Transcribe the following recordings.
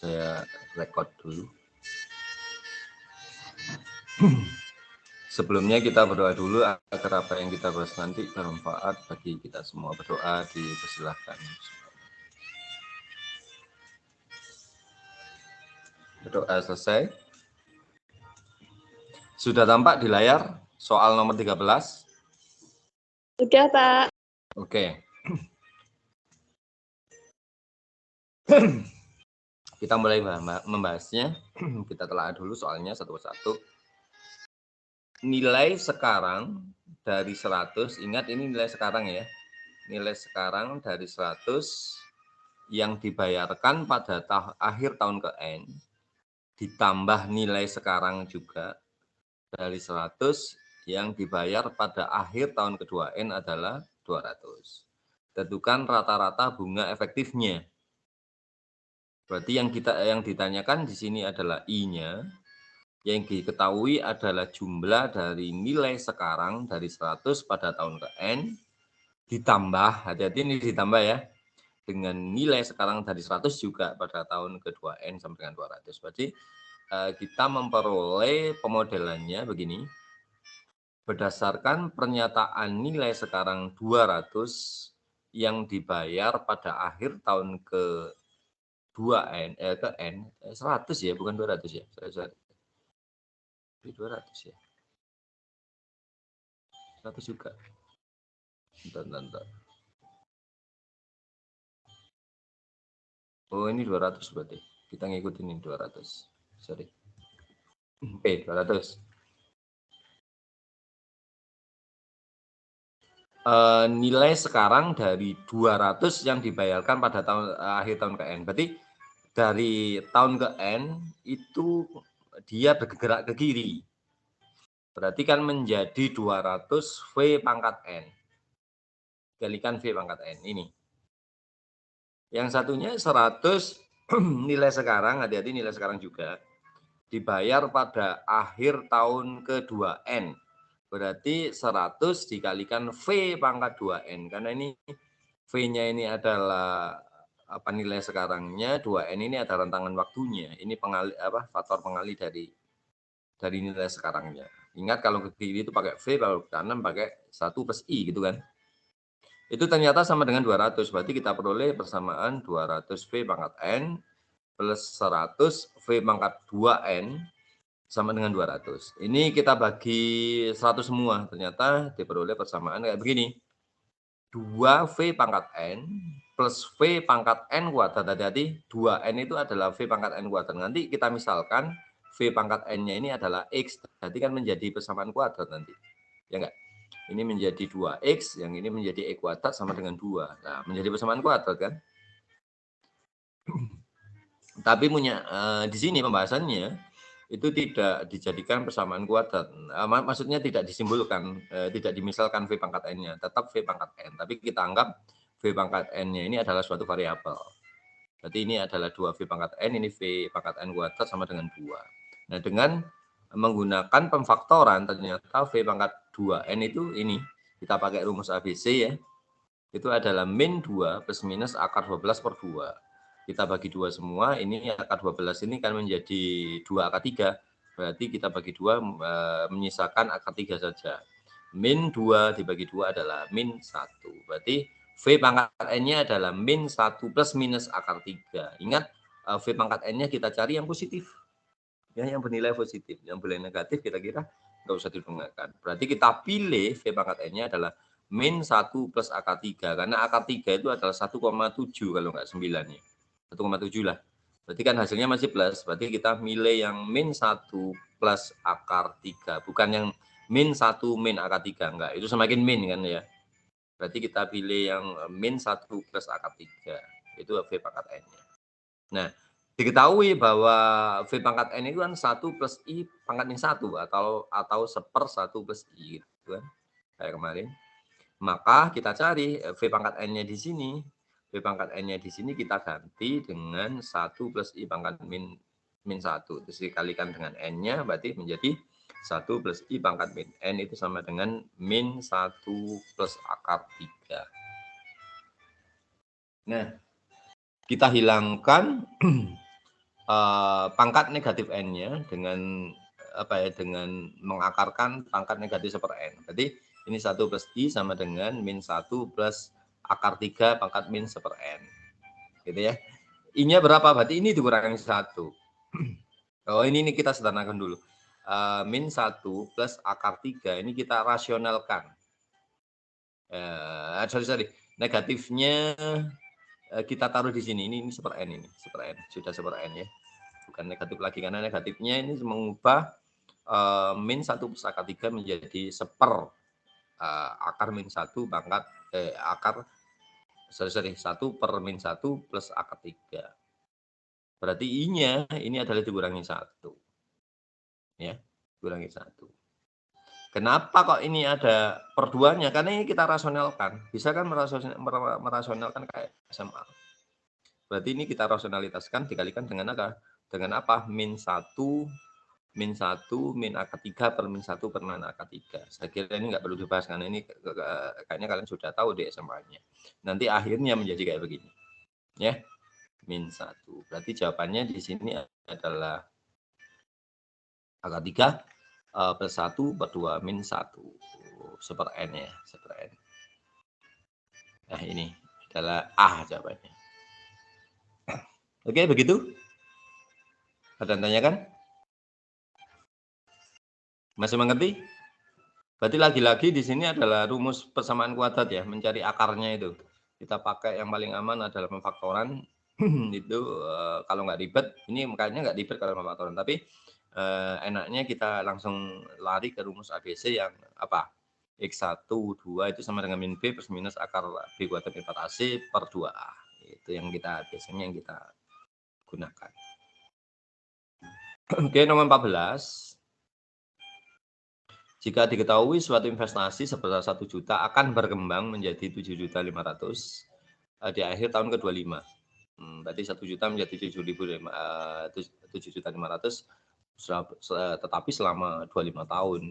Saya record dulu. Sebelumnya kita berdoa dulu agar apa yang kita bahas nanti bermanfaat bagi kita semua. Berdoa dipersilahkan. Berdoa selesai. Sudah tampak di layar soal nomor 13? Sudah, Pak. Oke. Kita mulai membahasnya. Kita telah dulu soalnya satu persatu. Nilai sekarang dari 100, ingat ini nilai sekarang ya. Nilai sekarang dari 100 yang dibayarkan pada akhir tahun ke N, ditambah nilai sekarang juga dari 100 yang dibayar pada akhir tahun kedua N adalah 200. Tentukan rata-rata bunga efektifnya. Berarti yang ditanyakan di sini adalah I-nya, yang diketahui adalah jumlah dari nilai sekarang dari 100 pada tahun ke N, ditambah, hati-hati ini ditambah ya, dengan nilai sekarang dari 100 juga pada tahun kedua N sampai dengan 200. Berarti kita memperoleh pemodelannya begini, berdasarkan pernyataan nilai sekarang 200 yang dibayar pada akhir tahun ke 2N, ke N, 100 ya, bukan 200 ya. 200 ya. 100 juga. Bentar. Oh, ini 200 berarti. Kita ngikutin ini 200. Sorry. Oke, 200. Nilai sekarang dari 200 yang dibayarkan pada akhir tahun ke N. Berarti dari tahun ke N itu dia bergerak ke kiri. Berarti kan menjadi 200 V pangkat N. Kalikan V pangkat N ini. Yang satunya 100 nilai sekarang, hati-hati nilai sekarang juga, dibayar pada akhir tahun ke-2N. Berarti 100 dikalikan V pangkat 2N. Karena ini V-nya ini adalah nilai sekarangnya, 2N ini ada rentangan waktunya. Ini faktor pengali dari nilai sekarangnya. Ingat kalau ke kiri itu pakai V, kalau ke kanan pakai 1 plus I gitu kan. Itu ternyata sama dengan 200. Berarti kita peroleh persamaan 200 V pangkat N plus 100 V pangkat 2N sama dengan 200. Ini kita bagi 100 semua. Ternyata diperoleh persamaan kayak begini. 2V pangkat N plus V pangkat N kuadrat. Hati-hati, 2N itu adalah V pangkat N kuadrat. Nanti kita misalkan V pangkat N-nya ini adalah X. Berarti kan menjadi persamaan kuadrat nanti. Ya enggak? Ini menjadi 2X, yang ini menjadi E kuadrat sama dengan 2. Nah, menjadi persamaan kuadrat kan? Tapi di sini pembahasannya itu tidak dijadikan persamaan kuadrat. Maksudnya tidak disimbolkan, tidak dimisalkan V pangkat N-nya, tetap V pangkat N. Tapi kita anggap V pangkat N-nya ini adalah suatu variabel. Berarti ini adalah 2V pangkat N, ini V pangkat N kuadrat sama dengan 2. Nah, dengan menggunakan pemfaktoran, ternyata V pangkat 2N itu ini, kita pakai rumus ABC ya, itu adalah min 2 plus minus akar 12 per 2. Kita bagi 2 semua, ini akar 12 ini kan menjadi 2 akar 3. Berarti kita bagi 2 menyisakan akar 3 saja. Min 2 dibagi 2 adalah min 1. Berarti V pangkat N-nya adalah min 1 plus minus akar 3. Ingat, V pangkat N-nya kita cari yang positif. Ya, yang bernilai positif. Yang bernilai negatif kira-kira nggak usah digunakan. Berarti kita pilih V pangkat N-nya adalah min 1 plus akar 3. Karena akar 3 itu adalah 1,7 kalau nggak 9 ya. 1,7 lah. Berarti kan hasilnya masih plus. Berarti kita milih yang min 1 plus akar 3. Bukan yang min 1 min akar 3. Enggak, itu semakin min kan ya. Berarti kita pilih yang min 1 plus akar 3. Itu V pangkat N-nya. Nah, diketahui bahwa V pangkat N itu kan 1 plus I pangkat min 1 atau seper 1 plus I gitu kan. Kayak kemarin. Maka kita cari V pangkat N-nya di sini. V pangkat N-nya di sini kita ganti dengan 1 plus I pangkat min 1. Terus dikalikan dengan N-nya berarti menjadi 1 plus I pangkat min N itu sama dengan min 1 plus akar 3. Nah, kita hilangkan pangkat negatif n-nya dengan apa ya, dengan mengakarkan pangkat negatif 1 per n. Berarti ini 1 plus i sama dengan min 1 plus akar 3 pangkat min 1 per n. Gitu ya. I-nya berapa? Berarti ini dikurangi 1. Oh, ini kita sederhanakan dulu. Min 1 plus akar 3 ini kita rasionalkan. Sorry. Negatifnya kita taruh di sini. Ini 1 per n ini. 1 per n. Sudah 1 per n ya. Bukan negatif lagi karena negatifnya ini mengubah min 1 plus akar 3 menjadi 1 per akar min 1 pangkat akar 1 per min 1 plus akar 3. Berarti I-nya ini adalah dikurangi 1. Ya, dikurangi 1. Kenapa kok ini ada per 2-nya? Karena ini kita rasionalkan. Bisa kan merasionalkan kayak SMA. Berarti ini kita rasionalitaskan dikalikan dengan apa? Dengan apa? Min 1 min akar 3 per min 1 per min akar 3. Saya kira ini nggak perlu dibahas karena ini kayaknya kalian sudah tahu di SMA-nya. Nanti akhirnya menjadi kayak begini. Ya. Min 1. Berarti jawabannya di sini adalah akar 3 plus 1 per 2 min 1. 1 per n ya. 1 per n. Nah ini adalah A jawabannya. Oke, begitu? Ada yang tanyakan? Masih mengerti? Berarti lagi-lagi di sini adalah rumus persamaan kuadrat ya, mencari akarnya itu. Kita pakai yang paling aman adalah pemfaktoran. Itu kalau nggak ribet, ini makanya nggak ribet kalau pemfaktoran, tapi enaknya kita langsung lari ke rumus ABC yang apa? X1, 2 itu sama dengan min B plus minus akar B kuadrat 4AC per 2A. Itu yang kita biasanya yang kita gunakan. Oke, nomor 14. Jika diketahui suatu investasi sebesar 1 juta akan berkembang menjadi 7.500.000 di akhir tahun ke-25. Berarti 1 juta menjadi 7.500.000 tetapi selama 25 tahun.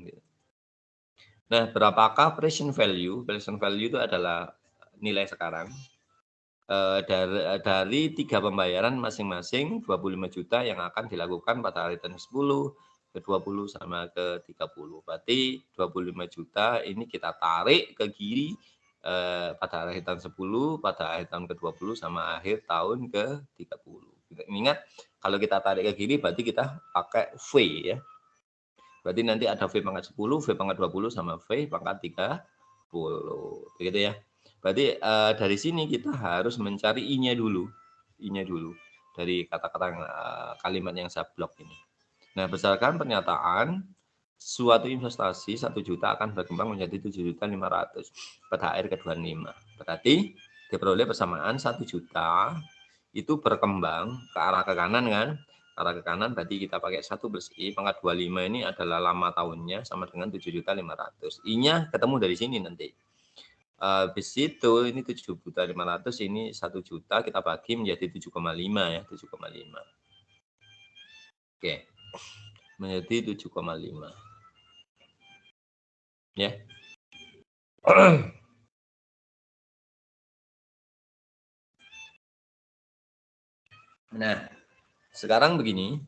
Nah, berapakah present value? Present value itu adalah nilai sekarang dari 3 pembayaran masing-masing 25 juta yang akan dilakukan pada hari tahun 10, ke-20 sama ke-30. Berarti 25 juta ini kita tarik ke kiri pada akhir tahun 10, pada akhir tahun ke-20 sama akhir tahun ke-30. Ingat, kalau kita tarik ke kiri berarti kita pakai V ya. Berarti nanti ada V pangkat 10, V pangkat 20 sama V pangkat 30. Begitu ya. Berarti dari sini kita harus mencari I-nya dulu. I-nya dulu dari kata-kata kalimat yang saya blok ini. Nah, berdasarkan pernyataan, suatu investasi 1 juta akan berkembang menjadi 7.500.000 pada akhir ke-25. Berarti diperoleh persamaan 1 juta itu berkembang ke arah ke kanan kan? Ke arah ke kanan berarti kita pakai 1 plus I pangkat 25 ini adalah lama tahunnya sama dengan 7.500.000. I-nya ketemu dari sini nanti. Habis itu ini 7.500.000 ini 1 juta kita bagi menjadi 7,5 ya, 7,5. Oke. Menjadi 7,5. Ya. Nah, sekarang begini.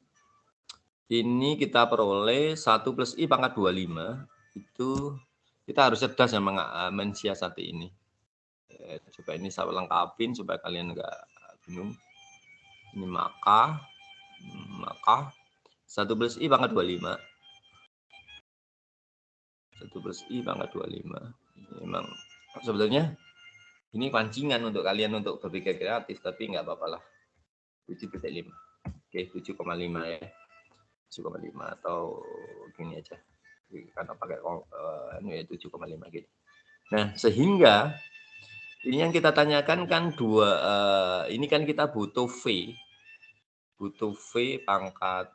Ini kita peroleh 1 plus I pangkat 25. Itu kita harus cerdas yang mensiasati ini. Coba ini saya lengkapin supaya kalian enggak bingung. Ini maka 1 plus I pangkat 25. 1 plus I pangkat 25. Ini memang sebetulnya ini pancingan untuk kalian untuk berpikir kreatif, tapi nggak apa-apa lah. 7,5. Oke, 7,5 ya. 7,5 atau gini aja. Karena pakai ini 7,5 gitu. Nah, sehingga ini yang kita tanyakan kan ini kan kita butuh V. Butuh V pangkat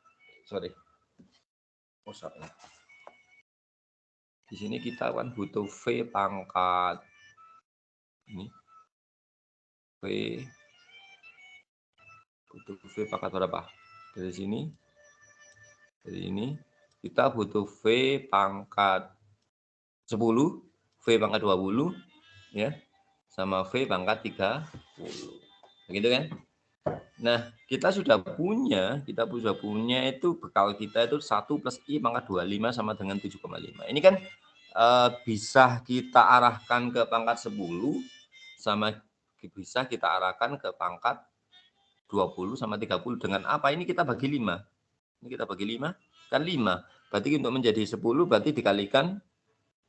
Di sini kita kan butuh V pangkat ini. Butuh V pangkat berapa? Dari sini. Dari ini kita butuh V pangkat 10, V pangkat 20 ya. Sama V pangkat 30. Begitu kan? Nah, kita sudah punya itu bekal kita itu 1 plus I pangkat 25 sama dengan 7,5. Ini kan bisa kita arahkan ke pangkat 10 sama bisa kita arahkan ke pangkat 20 sama 30 dengan apa? Ini kita bagi 5. Ini kita bagi 5, kan 5. Berarti untuk menjadi 10 berarti dikalikan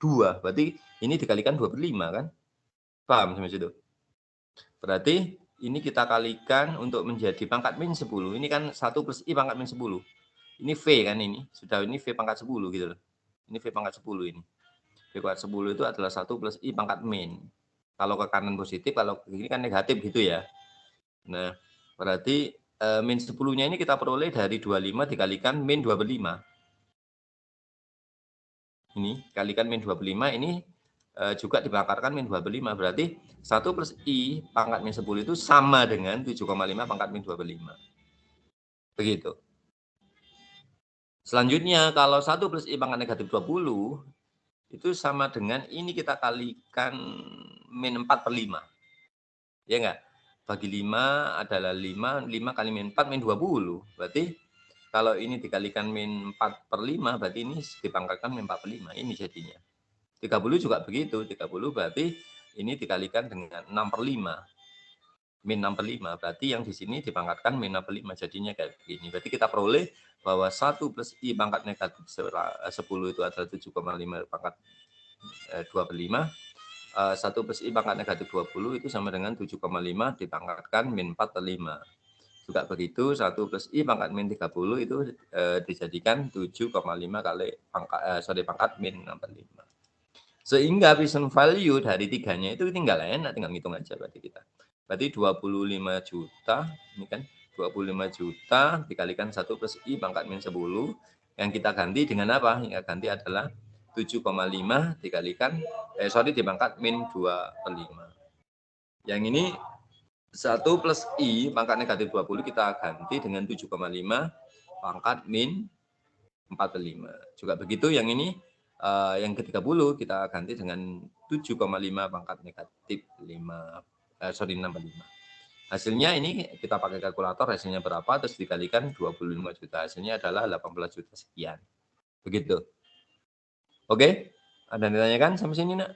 2. Berarti ini dikalikan 2/5 kan? Paham sampai situ? Berarti ini kita kalikan untuk menjadi pangkat min 10. Ini kan 1 plus I pangkat min 10. Ini V kan ini. Sudah ini V pangkat 10 gitu loh. Ini V pangkat 10 ini. V pangkat 10 itu adalah 1 plus I pangkat min. Kalau ke kanan positif, kalau ke kiri kan negatif gitu ya. Nah, berarti min 10-nya ini kita peroleh dari 25 dikalikan min 25. Ini kalikan min 25 ini juga dibangkarkan min 25. Berarti 1 plus I pangkat min 10 itu sama dengan 7,5 pangkat min 25. Begitu. Selanjutnya, kalau 1 plus I pangkat negatif 20, itu sama dengan ini kita kalikan min 4/5. Ya enggak? Bagi 5 adalah 5, 5 kali min 4, min 20. Berarti kalau ini dikalikan min 4/5, berarti ini dipangkatkan min 4/5. Ini jadinya. 30 juga begitu. 30 berarti ini dikalikan dengan 6/5. Min 6/5. Berarti yang di sini dipangkatkan min 6/5. Jadinya kayak begini. Berarti kita peroleh bahwa 1 plus I pangkat negatif 10 itu adalah 7,5 pangkat 2/5. 1 plus I pangkat negatif 20 itu sama dengan 7,5 dipangkatkan min 4/5. Juga begitu, 1 plus I pangkat min 30 itu dijadikan 7,5 kali pangkat min 6/5. Sehingga Pearson value dari tiganya itu tinggal enak, tinggal ngitung aja berarti kita. Berarti 25 juta, ini kan 25 juta dikalikan 1 plus I pangkat min 10. Yang kita ganti dengan apa? Yang kita ganti adalah 7,5 dikalikan, dipangkat min 2/5. Yang ini 1 plus I pangkat negatif 20 kita ganti dengan 7,5 pangkat min 4/5. Juga begitu yang ini yang ke-30 kita ganti dengan 7,5 pangkat negatif 6/5. Hasilnya ini kita pakai kalkulator, hasilnya berapa, terus dikalikan 25 juta. Hasilnya adalah 18 juta sekian. Begitu. Oke? Ada yang ditanyakan sampai sini, Nak?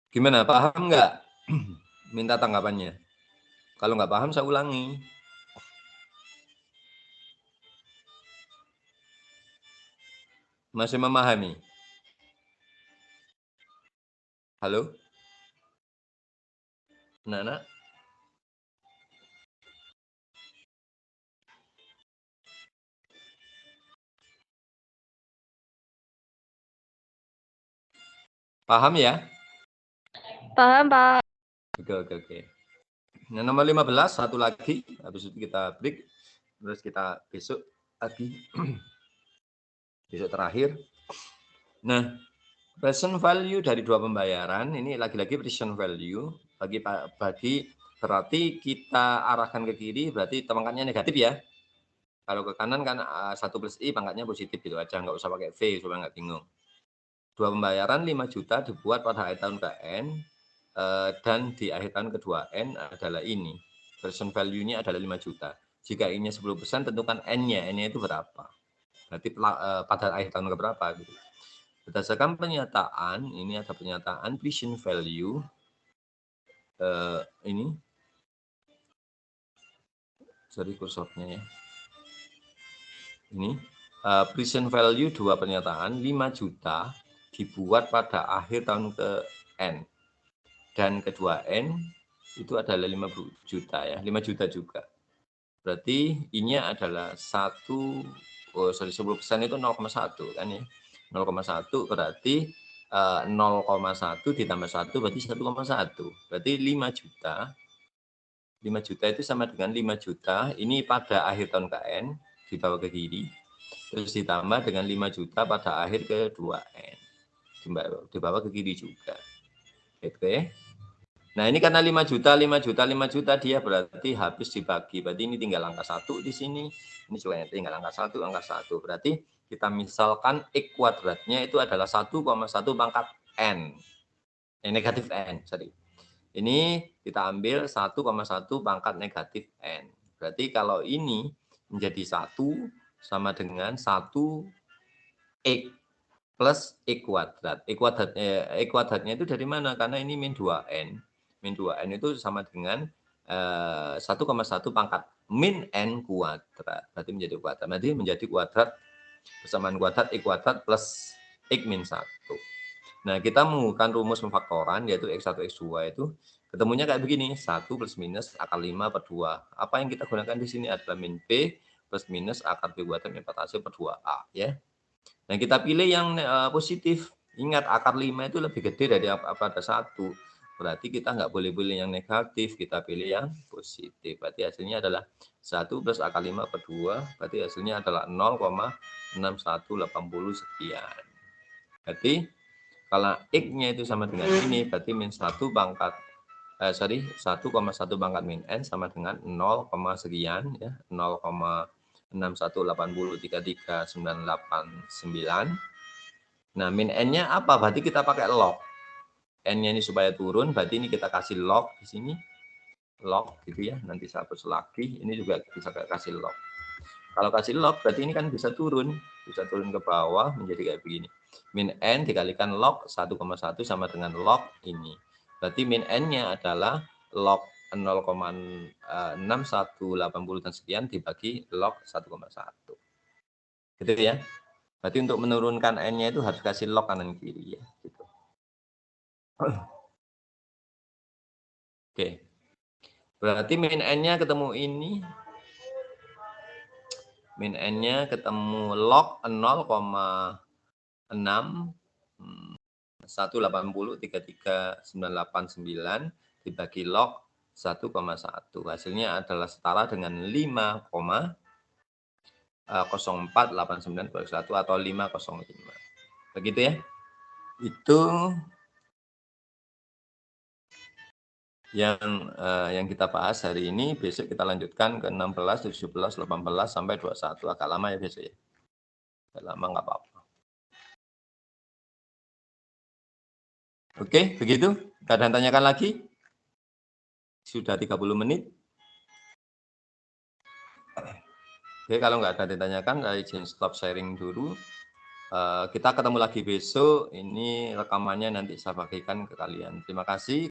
Gimana, paham nggak? Minta tanggapannya. Kalau nggak paham, saya ulangi. Masih memahami? Halo? Nana? Paham ya? Paham, Pak. Oke. Nah, nomor 15, satu lagi. Habis itu kita break. Terus kita besok lagi. Besok terakhir. Nah, present value dari dua pembayaran, ini lagi-lagi present value. Bagi berarti kita arahkan ke kiri, berarti pangkatnya negatif ya. Kalau ke kanan kan 1 plus I pangkatnya positif gitu aja, nggak usah pakai V supaya nggak bingung. Dua pembayaran 5 juta dibuat pada akhir tahun ke N, dan di akhir tahun kedua N adalah ini. Present value-nya adalah 5 juta. Jika I-nya 10%, tentukan N-nya. N-nya itu berapa? Berarti pada akhir tahun keberapa gitu. Berdasarkan pernyataan, ini ada pernyataan present value. Ini. Sorry kursornya ya. Ini. Present value dua pernyataan, 5 juta dibuat pada akhir tahun ke N. Dan kedua N itu adalah 5 juta ya, 5 juta juga. Berarti I-nya adalah 10% itu 0,1 kan ya. 0,1 berarti 0,1 ditambah 1 berarti 1,1. Berarti 5 juta. 5 juta itu sama dengan 5 juta. Ini pada akhir tahun KN dibawa ke kiri. Terus ditambah dengan 5 juta pada akhir ke 2N. Dibawa ke kiri juga. Oke. Nah, ini karena 5 juta dia berarti habis dibagi. Berarti ini tinggal angka 1 di sini. Ini juga tinggal angka 1. Berarti kita misalkan X kuadratnya itu adalah 1,1 pangkat N. Negatif N, sorry. Ini kita ambil 1,1 pangkat negatif N. Berarti kalau ini menjadi 1 sama dengan 1 X plus X kuadrat. X kuadratnya itu dari mana? Karena ini min 2N. Min 2N itu sama dengan 1,1 pangkat min N kuadrat. Berarti menjadi kuadrat. Berarti menjadi kuadrat, persamaan kuadrat X kuadrat plus X min 1. Nah, kita menggunakan rumus pemfaktoran, yaitu X1, X2 itu ketemunya kayak begini, 1 plus minus akar 5 per 2. Apa yang kita gunakan di sini adalah min B plus minus akar B kuadrat min 4AC per 2A. Ya. Nah, kita pilih yang positif. Ingat, akar 5 itu lebih gede dari pada 1. Berarti kita nggak boleh pilih yang negatif, kita pilih yang positif. Berarti hasilnya adalah 1 plus akar 5 per 2, berarti hasilnya adalah 0,6180 sekian. Berarti kalau X-nya itu sama dengan ini, berarti min 1 pangkat 1,1 pangkat min N sama dengan 0, sekian ya, 0,618033989. Nah, min N-nya apa? Berarti kita pakai log. N-nya ini supaya turun, berarti ini kita kasih log di sini. Log gitu ya, nanti saya hapus lagi. Ini juga bisa kasih log. Kalau kasih log, berarti ini kan bisa turun ke bawah menjadi kayak begini. Min N dikalikan log 1,1 sama dengan log ini. Berarti min N-nya adalah log 0,6180 dan sekian dibagi log 1,1. Gitu ya. Berarti untuk menurunkan N-nya itu harus kasih log kanan kiri ya. Gitu. Oke. Berarti min N-nya ketemu ini. Min N-nya ketemu log 0,6 180,33,989 dibagi log 1,1. Hasilnya adalah setara dengan 5,0489/1 atau 505. Begitu ya. Itu yang kita bahas hari ini. Besok kita lanjutkan ke 16, 17, 18 sampai 21. Agak lama ya besok ya. Agak lama nggak apa-apa. Oke, begitu. Tidak ada yang tanyakan lagi? Sudah 30 menit. Oke, kalau nggak ada yang ditanyakan, saya izin stop sharing dulu. Kita ketemu lagi besok. Ini rekamannya nanti saya bagikan ke kalian. Terima kasih.